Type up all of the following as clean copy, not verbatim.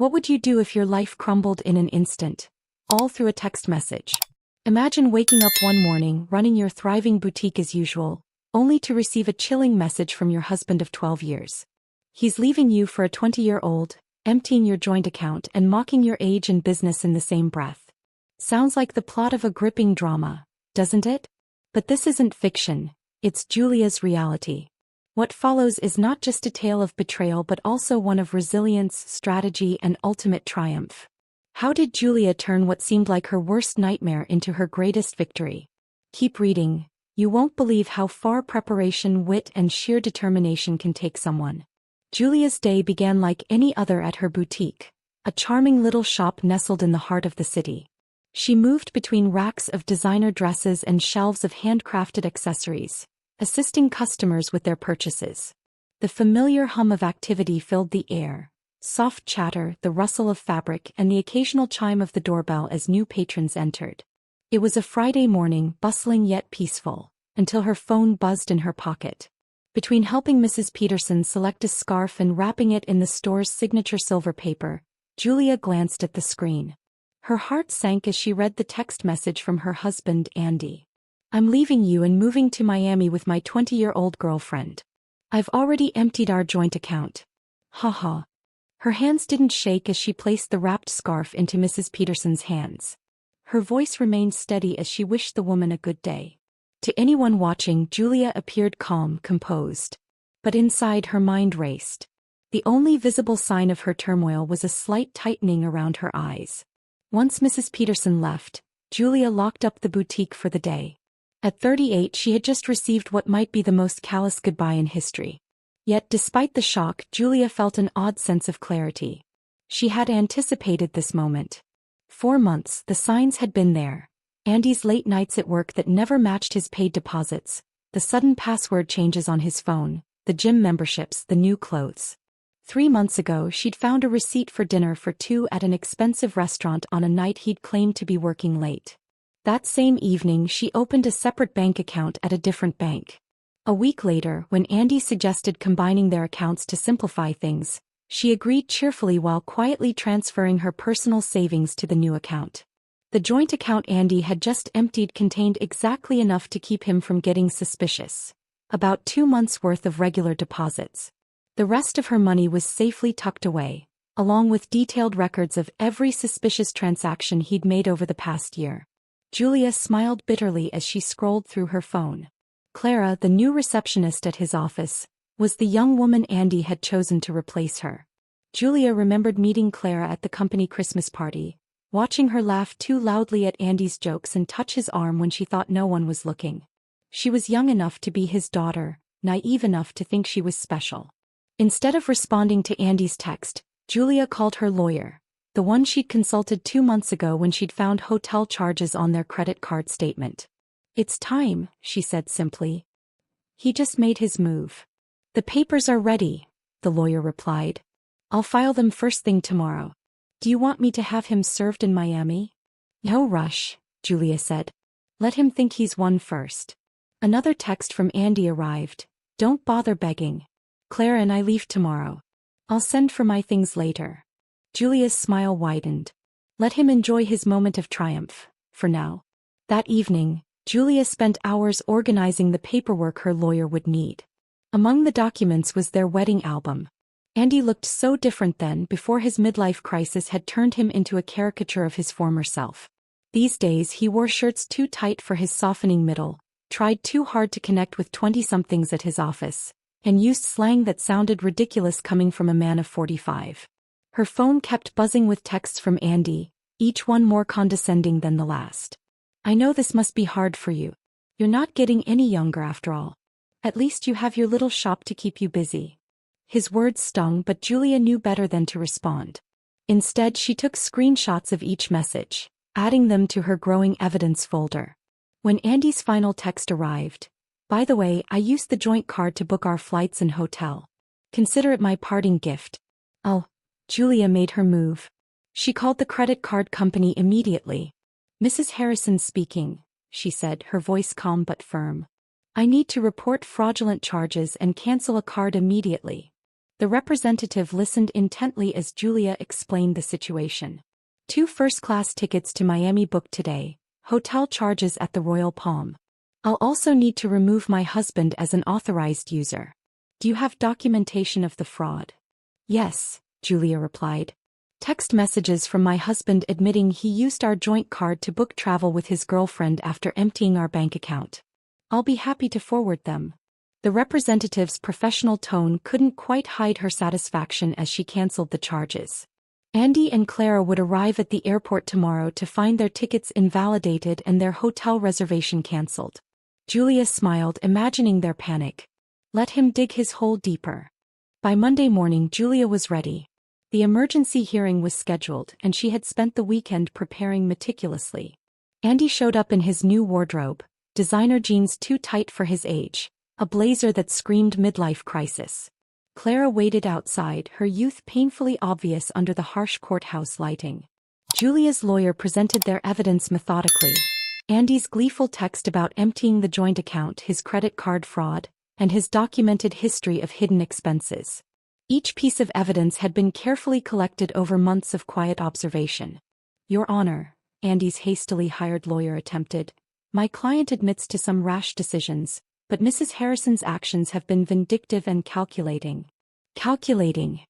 What would you do if your life crumbled in an instant? All through a text message. Imagine waking up one morning, running your thriving boutique as usual, only to receive a chilling message from your husband of 12 years. He's leaving you for a 20-year-old, emptying your joint account and mocking your age and business in the same breath. Sounds like the plot of a gripping drama, doesn't it? But this isn't fiction, it's Julia's reality. What follows is not just a tale of betrayal but also one of resilience, strategy, and ultimate triumph. How did Julia turn what seemed like her worst nightmare into her greatest victory? Keep reading. You won't believe how far preparation, wit, and sheer determination can take someone. Julia's day began like any other at her boutique, a charming little shop nestled in the heart of the city. She moved between racks of designer dresses and shelves of handcrafted accessories, assisting customers with their purchases. The familiar hum of activity filled the air, soft chatter, the rustle of fabric, and the occasional chime of the doorbell as new patrons entered. It was a Friday morning, bustling yet peaceful, until her phone buzzed in her pocket. Between helping Mrs. Peterson select a scarf and wrapping it in the store's signature silver paper, Julia glanced at the screen. Her heart sank as she read the text message from her husband, Andy. "I'm leaving you and moving to Miami with my 20-year-old girlfriend. I've already emptied our joint account. Haha." Her hands didn't shake as she placed the wrapped scarf into Mrs. Peterson's hands. Her voice remained steady as she wished the woman a good day. To anyone watching, Julia appeared calm, composed. But inside, her mind raced. The only visible sign of her turmoil was a slight tightening around her eyes. Once Mrs. Peterson left, Julia locked up the boutique for the day. At 38, she had just received what might be the most callous goodbye in history. Yet despite the shock, Julia felt an odd sense of clarity. She had anticipated this moment. 4 months, the signs had been there. Andy's late nights at work that never matched his paid deposits, the sudden password changes on his phone, the gym memberships, the new clothes. 3 months ago, she'd found a receipt for dinner for two at an expensive restaurant on a night he'd claimed to be working late. That same evening, she opened a separate bank account at a different bank. A week later, when Andy suggested combining their accounts to simplify things, she agreed cheerfully while quietly transferring her personal savings to the new account. The joint account Andy had just emptied contained exactly enough to keep him from getting suspicious. About 2 months' worth of regular deposits. The rest of her money was safely tucked away, along with detailed records of every suspicious transaction he'd made over the past year. Julia smiled bitterly as she scrolled through her phone. Clara, the new receptionist at his office, was the young woman Andy had chosen to replace her. Julia remembered meeting Clara at the company Christmas party, watching her laugh too loudly at Andy's jokes and touch his arm when she thought no one was looking. She was young enough to be his daughter, naive enough to think she was special. Instead of responding to Andy's text, Julia called her lawyer, the one she'd consulted 2 months ago when she'd found hotel charges on their credit card statement. "It's time," she said simply. "He just made his move." "The papers are ready," the lawyer replied. "I'll file them first thing tomorrow. Do you want me to have him served in Miami?" "No rush," Julia said. "Let him think he's won first." Another text from Andy arrived. "Don't bother begging. Clara and I leave tomorrow. I'll send for my things later." Julia's smile widened. Let him enjoy his moment of triumph, for now. That evening, Julia spent hours organizing the paperwork her lawyer would need. Among the documents was their wedding album. Andy looked so different then before his midlife crisis had turned him into a caricature of his former self. These days he wore shirts too tight for his softening middle, tried too hard to connect with 20-somethings at his office, and used slang that sounded ridiculous coming from a man of 45. Her phone kept buzzing with texts from Andy, each one more condescending than the last. "I know this must be hard for you. You're not getting any younger after all. At least you have your little shop to keep you busy." His words stung, but Julia knew better than to respond. Instead, she took screenshots of each message, adding them to her growing evidence folder. When Andy's final text arrived, "By the way, I used the joint card to book our flights and hotel. Consider it my parting gift." "Oh." Julia made her move. She called the credit card company immediately. "Mrs. Harrison speaking," she said, her voice calm but firm. "I need to report fraudulent charges and cancel a card immediately." The representative listened intently as Julia explained the situation. 2 first-class tickets to Miami booked today, hotel charges at the Royal Palm. I'll also need to remove my husband as an authorized user. Do you have documentation of the fraud? Yes, Julia replied. Text messages from my husband admitting he used our joint card to book travel with his girlfriend after emptying our bank account. I'll be happy to forward them. The representative's professional tone couldn't quite hide her satisfaction as she canceled the charges. Andy and Clara would arrive at the airport tomorrow to find their tickets invalidated and their hotel reservation canceled. Julia smiled, imagining their panic. Let him dig his hole deeper. By Monday morning, Julia was ready. The emergency hearing was scheduled, and she had spent the weekend preparing meticulously. Andy showed up in his new wardrobe, designer jeans too tight for his age, a blazer that screamed midlife crisis. Clara waited outside, her youth painfully obvious under the harsh courthouse lighting. Julia's lawyer presented their evidence methodically. Andy's gleeful text about emptying the joint account, his credit card fraud, and his documented history of hidden expenses. Each piece of evidence had been carefully collected over months of quiet observation. Your Honor, Andy's hastily hired lawyer attempted, my client admits to some rash decisions, but Mrs. Harrison's actions have been vindictive and calculating. Calculating?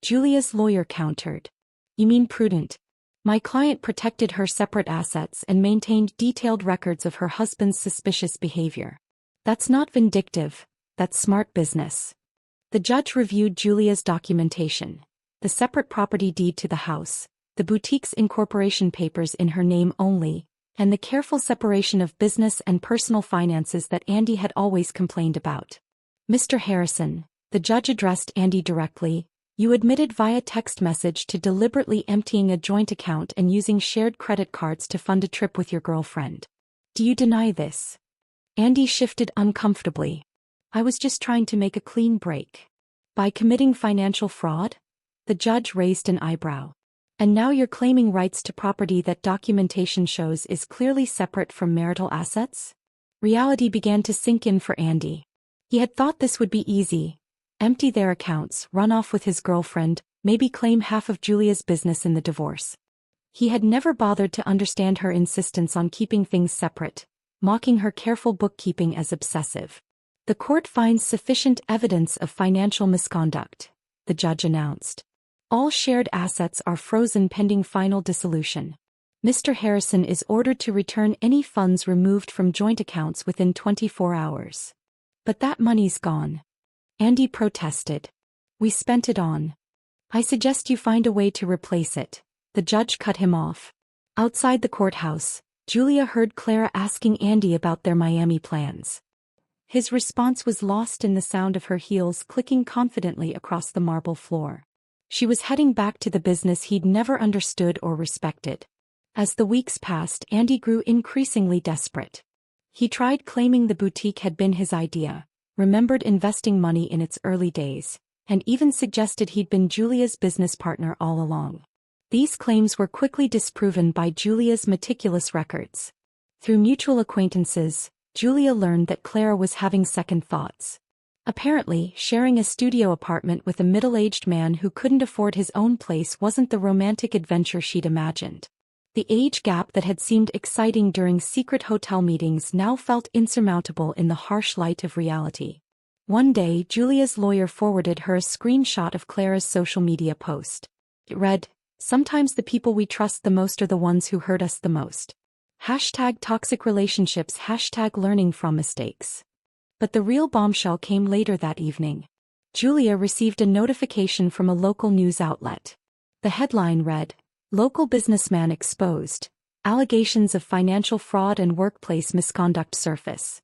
Julia's lawyer countered. You mean prudent? My client protected her separate assets and maintained detailed records of her husband's suspicious behavior. That's not vindictive, that's smart business. The judge reviewed Julia's documentation, the separate property deed to the house, the boutique's incorporation papers in her name only, and the careful separation of business and personal finances that Andy had always complained about. Mr. Harrison, the judge addressed Andy directly, you admitted via text message to deliberately emptying a joint account and using shared credit cards to fund a trip with your girlfriend. Do you deny this? Andy shifted uncomfortably. I was just trying to make a clean break. By committing financial fraud? The judge raised an eyebrow. And now you're claiming rights to property that documentation shows is clearly separate from marital assets? Reality began to sink in for Andy. He had thought this would be easy. Empty their accounts, run off with his girlfriend, maybe claim half of Julia's business in the divorce. He had never bothered to understand her insistence on keeping things separate, mocking her careful bookkeeping as obsessive. The court finds sufficient evidence of financial misconduct, the judge announced. All shared assets are frozen pending final dissolution. Mr. Harrison is ordered to return any funds removed from joint accounts within 24 hours. But that money's gone. Andy protested. We spent it on. I suggest you find a way to replace it. The judge cut him off. Outside the courthouse, Julia heard Clara asking Andy about their Miami plans. His response was lost in the sound of her heels clicking confidently across the marble floor. She was heading back to the business he'd never understood or respected. As the weeks passed, Andy grew increasingly desperate. He tried claiming the boutique had been his idea, remembered investing money in its early days, and even suggested he'd been Julia's business partner all along. These claims were quickly disproven by Julia's meticulous records. Through mutual acquaintances, Julia learned that Clara was having second thoughts. Apparently, sharing a studio apartment with a middle-aged man who couldn't afford his own place wasn't the romantic adventure she'd imagined. The age gap that had seemed exciting during secret hotel meetings now felt insurmountable in the harsh light of reality. One day, Julia's lawyer forwarded her a screenshot of Clara's social media post. It read, "Sometimes the people we trust the most are the ones who hurt us the most. #toxic relationships, #learning from mistakes." But the real bombshell came later that evening. Julia received a notification from a local news outlet. The headline read, "Local businessman exposed. Allegations of financial fraud and workplace misconduct surface."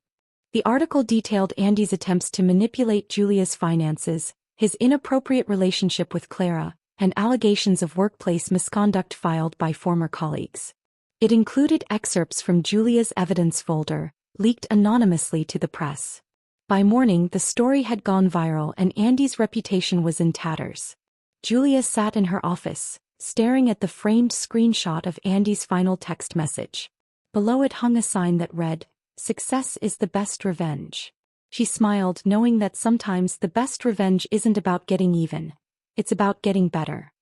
The article detailed Andy's attempts to manipulate Julia's finances, his inappropriate relationship with Clara, and allegations of workplace misconduct filed by former colleagues. It included excerpts from Julia's evidence folder, leaked anonymously to the press. By morning, the story had gone viral and Andy's reputation was in tatters. Julia sat in her office, staring at the framed screenshot of Andy's final text message. Below it hung a sign that read, "Success is the best revenge." She smiled, knowing that sometimes the best revenge isn't about getting even. It's about getting better.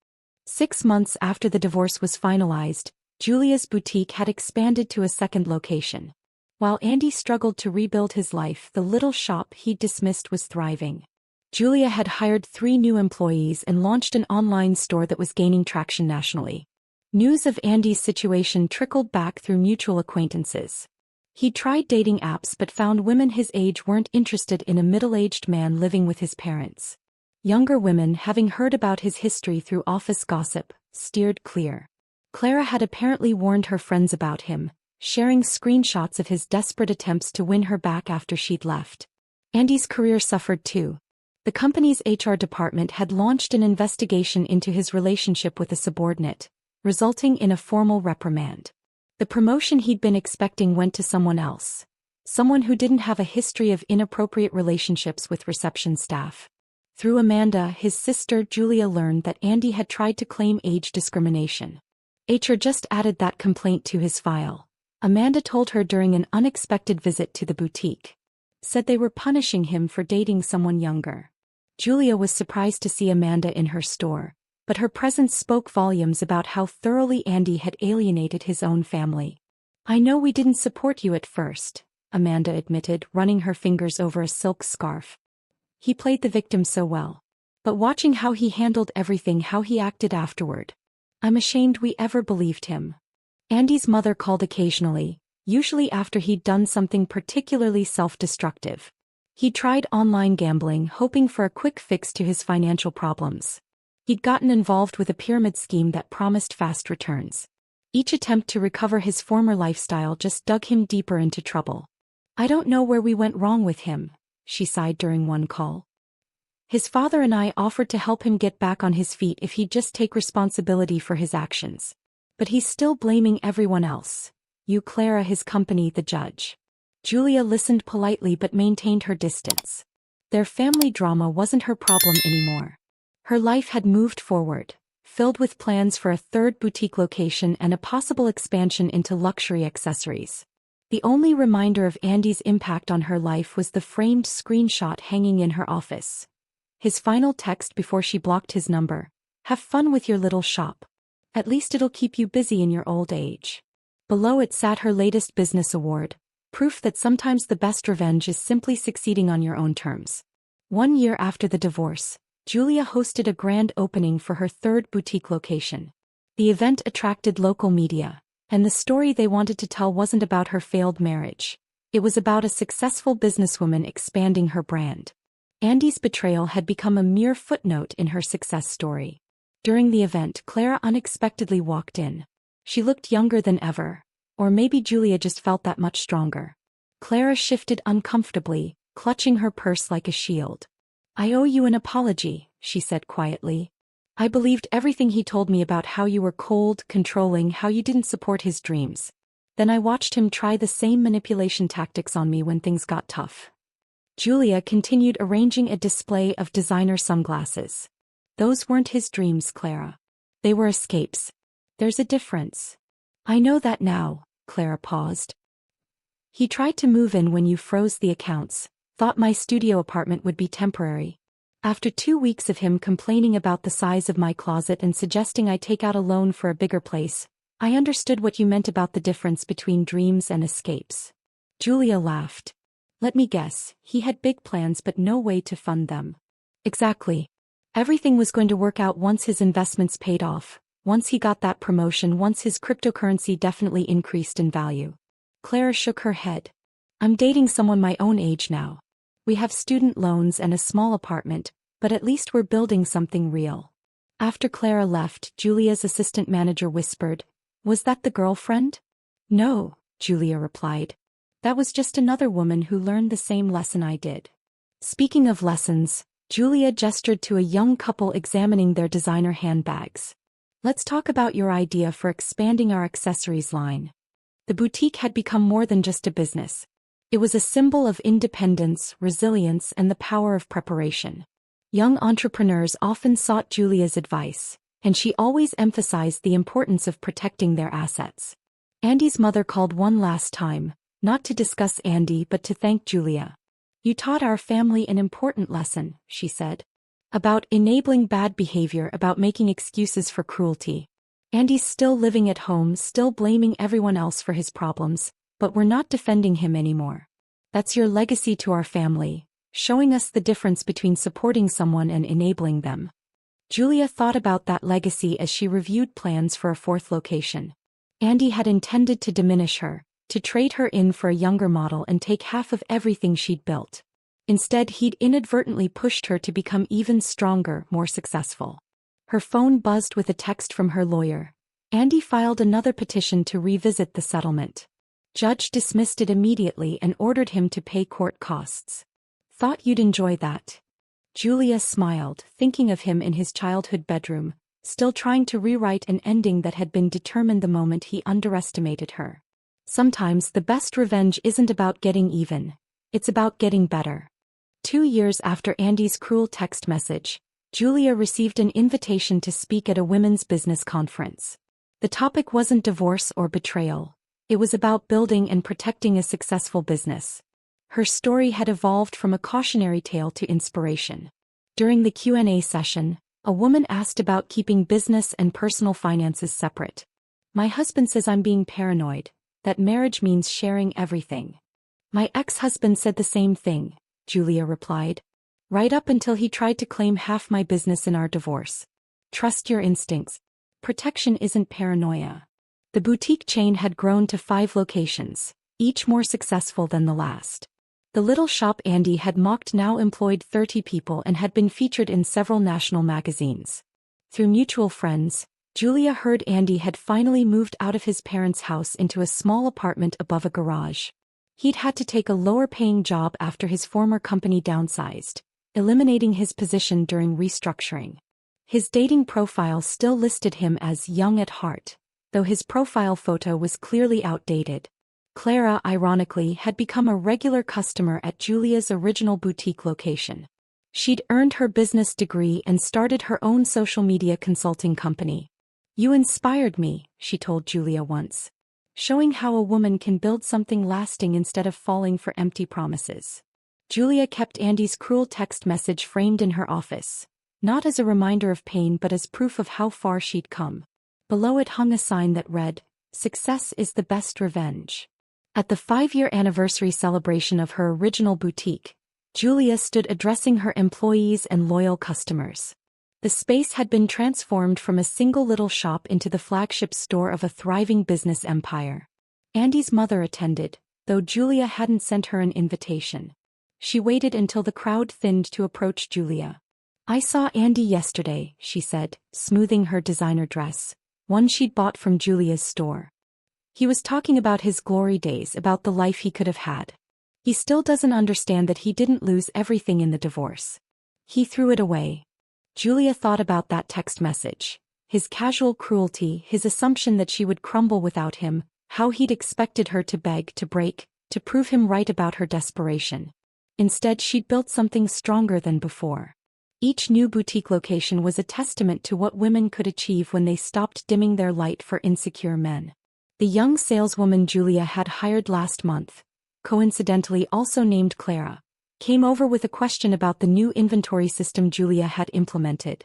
6 months after the divorce was finalized, Julia's boutique had expanded to a second location. While Andy struggled to rebuild his life, the little shop he'd dismissed was thriving. Julia had hired 3 new employees and launched an online store that was gaining traction nationally. News of Andy's situation trickled back through mutual acquaintances. He'd tried dating apps but found women his age weren't interested in a middle-aged man living with his parents. Younger women, having heard about his history through office gossip, steered clear. Clara had apparently warned her friends about him, sharing screenshots of his desperate attempts to win her back after she'd left. Andy's career suffered too. The company's HR department had launched an investigation into his relationship with a subordinate, resulting in a formal reprimand. The promotion he'd been expecting went to someone else. Someone who didn't have a history of inappropriate relationships with reception staff. Through Amanda, his sister, Julia learned that Andy had tried to claim age discrimination. HR just added that complaint to his file. Amanda told her during an unexpected visit to the boutique. Said they were punishing him for dating someone younger. Julia was surprised to see Amanda in her store, but her presence spoke volumes about how thoroughly Andy had alienated his own family. "I know we didn't support you at first," Amanda admitted, running her fingers over a silk scarf. "He played the victim so well. But watching how he handled everything, how he acted afterward, I'm ashamed we ever believed him." Andy's mother called occasionally, usually after he'd done something particularly self-destructive. He tried online gambling, hoping for a quick fix to his financial problems. He'd gotten involved with a pyramid scheme that promised fast returns. Each attempt to recover his former lifestyle just dug him deeper into trouble. "I don't know where we went wrong with him," she sighed during one call. "His father and I offered to help him get back on his feet if he'd just take responsibility for his actions. But he's still blaming everyone else. You, Clara, his company, the judge." Julia listened politely but maintained her distance. Their family drama wasn't her problem anymore. Her life had moved forward, filled with plans for a third boutique location and a possible expansion into luxury accessories. The only reminder of Andy's impact on her life was the framed screenshot hanging in her office. His final text before she blocked his number: "Have fun with your little shop. At least it'll keep you busy in your old age." Below it sat her latest business award, proof that sometimes the best revenge is simply succeeding on your own terms. 1 year after the divorce, Julia hosted a grand opening for her third boutique location. The event attracted local media, and the story they wanted to tell wasn't about her failed marriage. It was about a successful businesswoman expanding her brand. Andy's betrayal had become a mere footnote in her success story. During the event, Clara unexpectedly walked in. She looked younger than ever, or maybe Julia just felt that much stronger. Clara shifted uncomfortably, clutching her purse like a shield. "I owe you an apology," she said quietly. "I believed everything he told me about how you were cold, controlling, how you didn't support his dreams. Then I watched him try the same manipulation tactics on me when things got tough." Julia continued arranging a display of designer sunglasses. "Those weren't his dreams, Clara. They were escapes. There's a difference." "I know that now," Clara paused. "He tried to move in when you froze the accounts, thought my studio apartment would be temporary. After 2 weeks of him complaining about the size of my closet and suggesting I take out a loan for a bigger place, I understood what you meant about the difference between dreams and escapes." Julia laughed. "Let me guess, he had big plans but no way to fund them." "Exactly. Everything was going to work out once his investments paid off, once he got that promotion, once his cryptocurrency definitely increased in value." Clara shook her head. "I'm dating someone my own age now. We have student loans and a small apartment, but at least we're building something real." After Clara left, Julia's assistant manager whispered, "Was that the girlfriend?" "No," Julia replied. "That was just another woman who learned the same lesson I did." Speaking of lessons, Julia gestured to a young couple examining their designer handbags. "Let's talk about your idea for expanding our accessories line." The boutique had become more than just a business. It was a symbol of independence, resilience, and the power of preparation. Young entrepreneurs often sought Julia's advice, and she always emphasized the importance of protecting their assets. Andy's mother called one last time, not to discuss Andy but to thank Julia. You taught our family an important lesson, she said. About enabling bad behavior, about making excuses for cruelty. Andy's still living at home, still blaming everyone else for his problems, but we're not defending him anymore. That's your legacy to our family, showing us the difference between supporting someone and enabling them. Julia thought about that legacy as she reviewed plans for a fourth location. Andy had intended to diminish her, to trade her in for a younger model and take half of everything she'd built. Instead, he'd inadvertently pushed her to become even stronger, more successful. Her phone buzzed with a text from her lawyer. Andy filed another petition to revisit the settlement. Judge dismissed it immediately and ordered him to pay court costs. Thought you'd enjoy that. Julia smiled, thinking of him in his childhood bedroom, still trying to rewrite an ending that had been determined the moment he underestimated her. Sometimes the best revenge isn't about getting even, it's about getting better. 2 years after Andy's cruel text message, Julia received an invitation to speak at a women's business conference. The topic wasn't divorce or betrayal. It was about building and protecting a successful business. Her story had evolved from a cautionary tale to inspiration. During the Q&A session, a woman asked about keeping business and personal finances separate. My husband says I'm being paranoid, that marriage means sharing everything. My ex-husband said the same thing, Julia replied. Right up until he tried to claim half my business in our divorce. Trust your instincts. Protection isn't paranoia. The boutique chain had grown to 5 locations, each more successful than the last. The little shop Andy had mocked now employed 30 people and had been featured in several national magazines. Through mutual friends, Julia heard Andy had finally moved out of his parents' house into a small apartment above a garage. He'd had to take a lower-paying job after his former company downsized, eliminating his position during restructuring. His dating profile still listed him as young at heart, though his profile photo was clearly outdated. Clara, ironically, had become a regular customer at Julia's original boutique location. She'd earned her business degree and started her own social media consulting company. You inspired me, she told Julia once. Showing how a woman can build something lasting instead of falling for empty promises. Julia kept Andy's cruel text message framed in her office, not as a reminder of pain but as proof of how far she'd come. Below it hung a sign that read, "Success is the best revenge." At the 5-year anniversary celebration of her original boutique, Julia stood addressing her employees and loyal customers. The space had been transformed from a single little shop into the flagship store of a thriving business empire. Andy's mother attended, though Julia hadn't sent her an invitation. She waited until the crowd thinned to approach Julia. I saw Andy yesterday, she said, smoothing her designer dress, one she'd bought from Julia's store. He was talking about his glory days, about the life he could have had. He still doesn't understand that he didn't lose everything in the divorce. He threw it away. Julia thought about that text message. His casual cruelty, his assumption that she would crumble without him, how he'd expected her to beg, to break, to prove him right about her desperation. Instead, she'd built something stronger than before. Each new boutique location was a testament to what women could achieve when they stopped dimming their light for insecure men. The young saleswoman Julia had hired last month, coincidentally also named Clara, came over with a question about the new inventory system Julia had implemented.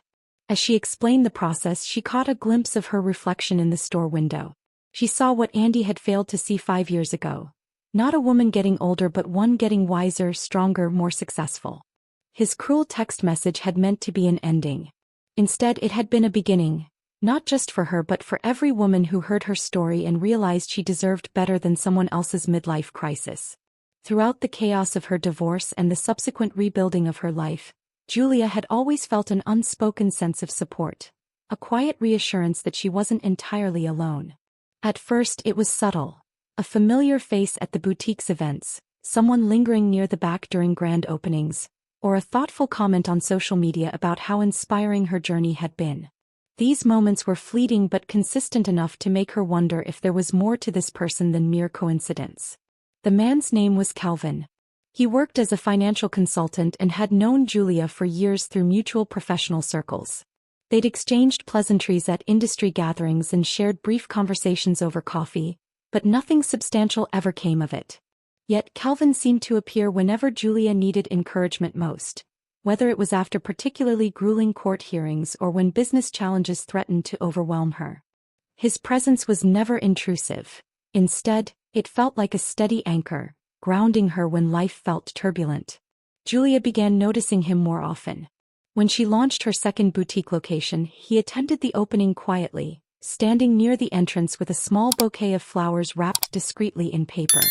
As she explained the process, she caught a glimpse of her reflection in the store window. She saw what Andy had failed to see 5 years ago. Not a woman getting older but one getting wiser, stronger, more successful. His cruel text message had meant to be an ending. Instead, it had been a beginning, not just for her but for every woman who heard her story and realized she deserved better than someone else's midlife crisis. Throughout the chaos of her divorce and the subsequent rebuilding of her life, Julia had always felt an unspoken sense of support, a quiet reassurance that she wasn't entirely alone. At first it was subtle. A familiar face at the boutique's events, someone lingering near the back during grand openings, or a thoughtful comment on social media about how inspiring her journey had been. These moments were fleeting but consistent enough to make her wonder if there was more to this person than mere coincidence. The man's name was Calvin. He worked as a financial consultant and had known Julia for years through mutual professional circles. They'd exchanged pleasantries at industry gatherings and shared brief conversations over coffee, but nothing substantial ever came of it. Yet Calvin seemed to appear whenever Julia needed encouragement most, whether it was after particularly grueling court hearings or when business challenges threatened to overwhelm her. His presence was never intrusive. Instead, it felt like a steady anchor, grounding her when life felt turbulent. Julia began noticing him more often. When she launched her second boutique location, he attended the opening quietly, standing near the entrance with a small bouquet of flowers wrapped discreetly in paper.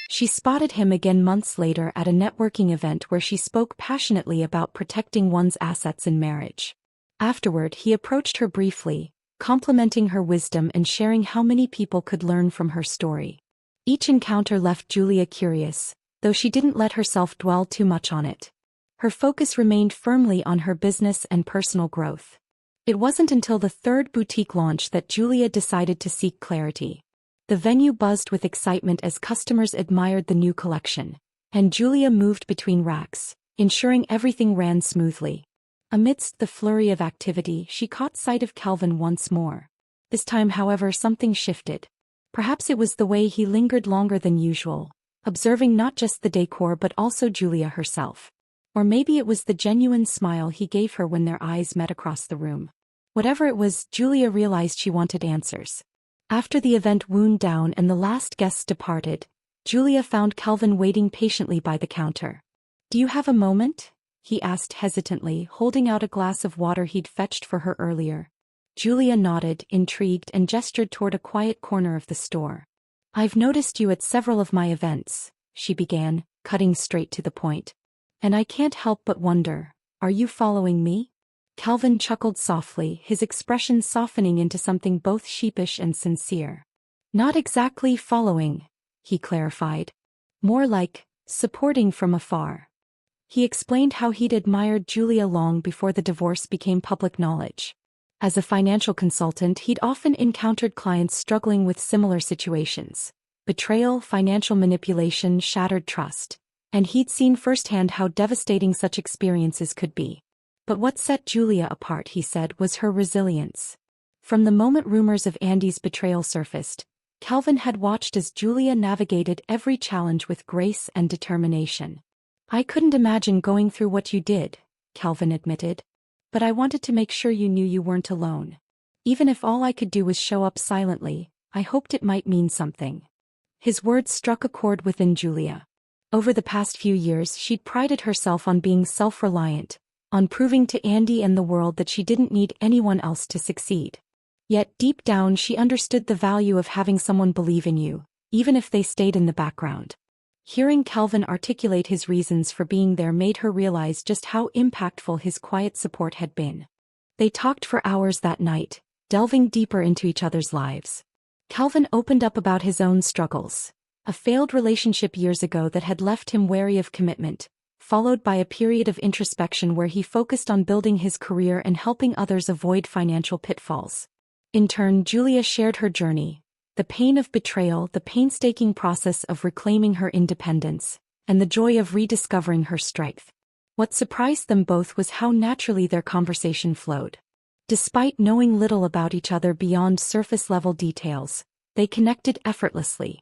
She spotted him again months later at a networking event where she spoke passionately about protecting one's assets in marriage. Afterward, he approached her briefly, complimenting her wisdom and sharing how many people could learn from her story. Each encounter left Julia curious, though she didn't let herself dwell too much on it. Her focus remained firmly on her business and personal growth. It wasn't until the third boutique launch that Julia decided to seek clarity. The venue buzzed with excitement as customers admired the new collection, and Julia moved between racks, ensuring everything ran smoothly. Amidst the flurry of activity, she caught sight of Calvin once more. This time, however, something shifted. Perhaps it was the way he lingered longer than usual, observing not just the decor but also Julia herself. Or maybe it was the genuine smile he gave her when their eyes met across the room. Whatever it was, Julia realized she wanted answers. After the event wound down and the last guests departed, Julia found Calvin waiting patiently by the counter. "Do you have a moment?" he asked hesitantly, holding out a glass of water he'd fetched for her earlier. Julia nodded, intrigued, and gestured toward a quiet corner of the store. "I've noticed you at several of my events," she began, cutting straight to the point. "And I can't help but wonder, are you following me?" Calvin chuckled softly, his expression softening into something both sheepish and sincere. "Not exactly following," he clarified. "More like, supporting from afar." He explained how he'd admired Julia long before the divorce became public knowledge. As a financial consultant, he'd often encountered clients struggling with similar situations: betrayal, financial manipulation, shattered trust. And he'd seen firsthand how devastating such experiences could be. But what set Julia apart, he said, was her resilience. From the moment rumors of Andy's betrayal surfaced, Calvin had watched as Julia navigated every challenge with grace and determination. "I couldn't imagine going through what you did," Calvin admitted. "But I wanted to make sure you knew you weren't alone. Even if all I could do was show up silently, I hoped it might mean something." His words struck a chord within Julia. Over the past few years, she'd prided herself on being self-reliant, on proving to Andy and the world that she didn't need anyone else to succeed. Yet deep down she understood the value of having someone believe in you, even if they stayed in the background. Hearing Calvin articulate his reasons for being there made her realize just how impactful his quiet support had been. They talked for hours that night, delving deeper into each other's lives. Calvin opened up about his own struggles. A failed relationship years ago that had left him wary of commitment, followed by a period of introspection where he focused on building his career and helping others avoid financial pitfalls. In turn, Julia shared her journey: the pain of betrayal, the painstaking process of reclaiming her independence, and the joy of rediscovering her strength. What surprised them both was how naturally their conversation flowed. Despite knowing little about each other beyond surface-level details, they connected effortlessly.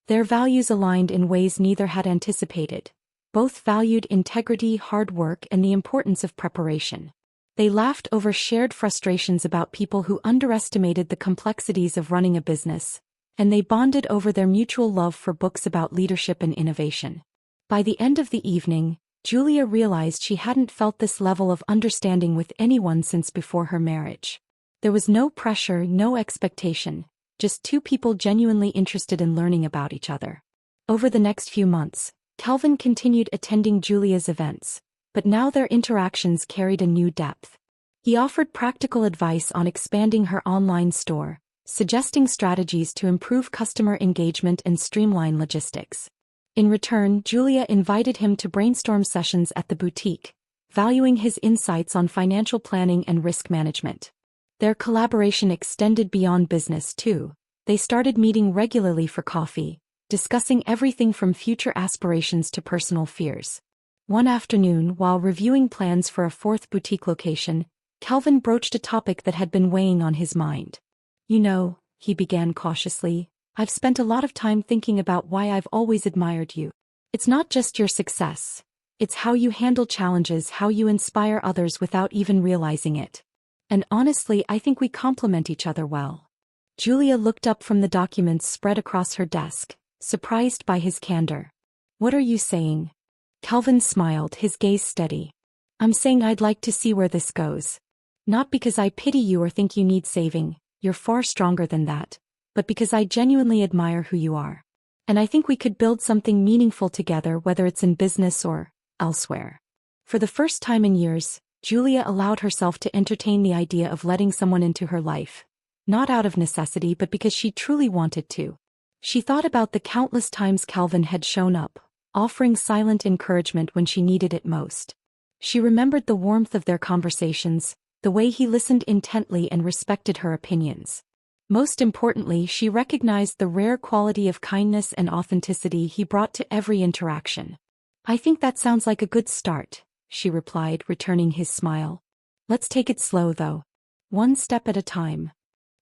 Their values aligned in ways neither had anticipated. Both valued integrity, hard work, and the importance of preparation. They laughed over shared frustrations about people who underestimated the complexities of running a business, and they bonded over their mutual love for books about leadership and innovation. By the end of the evening, Julia realized she hadn't felt this level of understanding with anyone since before her marriage. There was no pressure, no expectation, just two people genuinely interested in learning about each other. Over the next few months, Calvin continued attending Julia's events, but now their interactions carried a new depth. He offered practical advice on expanding her online store, suggesting strategies to improve customer engagement and streamline logistics. In return, Julia invited him to brainstorm sessions at the boutique, valuing his insights on financial planning and risk management. Their collaboration extended beyond business too. They started meeting regularly for coffee, discussing everything from future aspirations to personal fears. One afternoon, while reviewing plans for a fourth boutique location, Calvin broached a topic that had been weighing on his mind. "You know," he began cautiously, "I've spent a lot of time thinking about why I've always admired you. It's not just your success. It's how you handle challenges, how you inspire others without even realizing it. And honestly, I think we complement each other well. Julia looked up from the documents spread across her desk, surprised by his candor. What are you saying? Calvin smiled, his gaze steady. I'm saying I'd like to see where this goes. Not because I pity you or think you need saving, you're far stronger than that, but because I genuinely admire who you are. And I think we could build something meaningful together, whether it's in business or elsewhere. For the first time in years, Julia allowed herself to entertain the idea of letting someone into her life, not out of necessity but because she truly wanted to. She thought about the countless times Calvin had shown up, offering silent encouragement when she needed it most. She remembered the warmth of their conversations, the way he listened intently and respected her opinions. Most importantly, she recognized the rare quality of kindness and authenticity he brought to every interaction. I think that sounds like a good start, she replied, returning his smile. Let's take it slow though. One step at a time.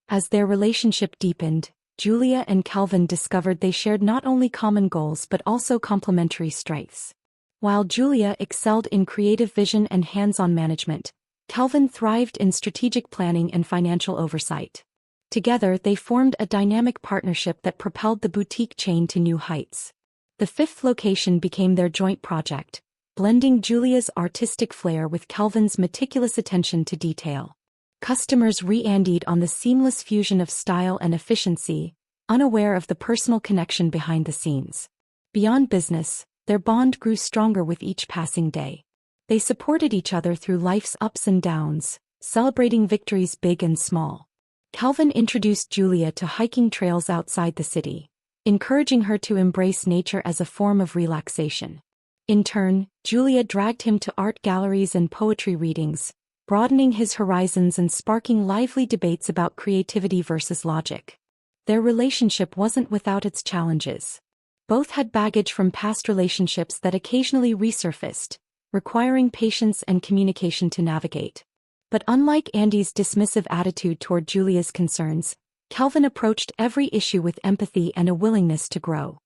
As their relationship deepened, Julia and Calvin discovered they shared not only common goals but also complementary strengths. While Julia excelled in creative vision and hands-on management, Calvin thrived in strategic planning and financial oversight. Together, they formed a dynamic partnership that propelled the boutique chain to new heights. The fifth location became their joint project, blending Julia's artistic flair with Calvin's meticulous attention to detail. Customers re-andied on the seamless fusion of style and efficiency, unaware of the personal connection behind the scenes. Beyond business, their bond grew stronger with each passing day. They supported each other through life's ups and downs, celebrating victories big and small. Calvin introduced Julia to hiking trails outside the city, encouraging her to embrace nature as a form of relaxation. In turn, Julia dragged him to art galleries and poetry readings, broadening his horizons and sparking lively debates about creativity versus logic. Their relationship wasn't without its challenges. Both had baggage from past relationships that occasionally resurfaced, requiring patience and communication to navigate. But unlike Andy's dismissive attitude toward Julia's concerns, Calvin approached every issue with empathy and a willingness to grow.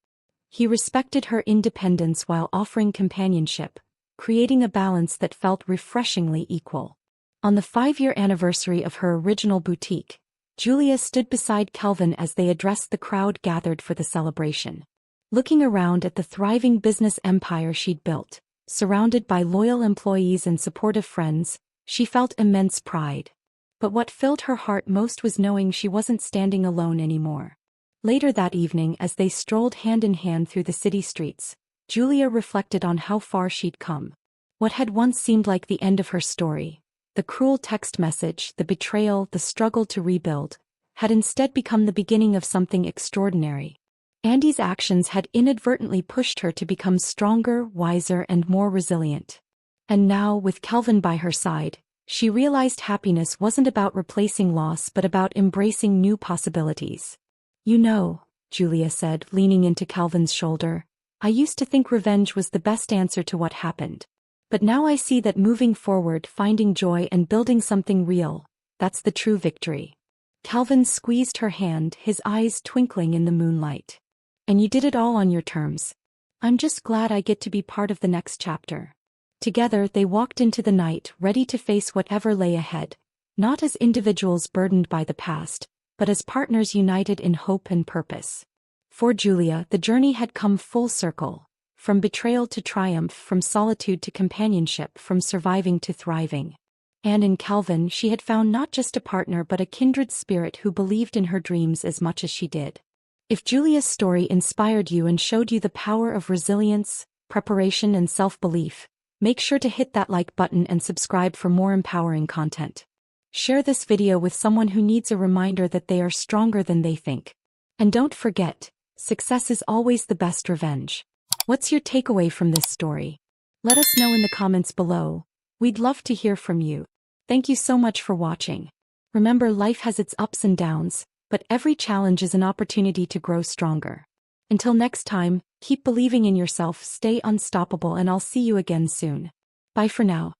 He respected her independence while offering companionship, creating a balance that felt refreshingly equal. On the 5-year anniversary of her original boutique, Julia stood beside Calvin as they addressed the crowd gathered for the celebration. Looking around at the thriving business empire she'd built, surrounded by loyal employees and supportive friends, she felt immense pride. But what filled her heart most was knowing she wasn't standing alone anymore. Later that evening, as they strolled hand in hand through the city streets, Julia reflected on how far she'd come. What had once seemed like the end of her story, the cruel text message, the betrayal, the struggle to rebuild, had instead become the beginning of something extraordinary. Andy's actions had inadvertently pushed her to become stronger, wiser, and more resilient. And now, with Calvin by her side, she realized happiness wasn't about replacing loss but about embracing new possibilities. You know, Julia said, leaning into Calvin's shoulder, I used to think revenge was the best answer to what happened. But now I see that moving forward, finding joy and building something real, that's the true victory. Calvin squeezed her hand, his eyes twinkling in the moonlight. And you did it all on your terms. I'm just glad I get to be part of the next chapter. Together they walked into the night, ready to face whatever lay ahead, not as individuals burdened by the past, but as partners united in hope and purpose. For Julia, the journey had come full circle. From betrayal to triumph, from solitude to companionship, from surviving to thriving. And in Calvin she had found not just a partner but a kindred spirit who believed in her dreams as much as she did. If Julia's story inspired you and showed you the power of resilience, preparation and self-belief, make sure to hit that like button and subscribe for more empowering content. Share this video with someone who needs a reminder that they are stronger than they think. And don't forget, success is always the best revenge. What's your takeaway from this story? Let us know in the comments below. We'd love to hear from you. Thank you so much for watching. Remember, life has its ups and downs, but every challenge is an opportunity to grow stronger. Until next time, keep believing in yourself, stay unstoppable, and I'll see you again soon. Bye for now.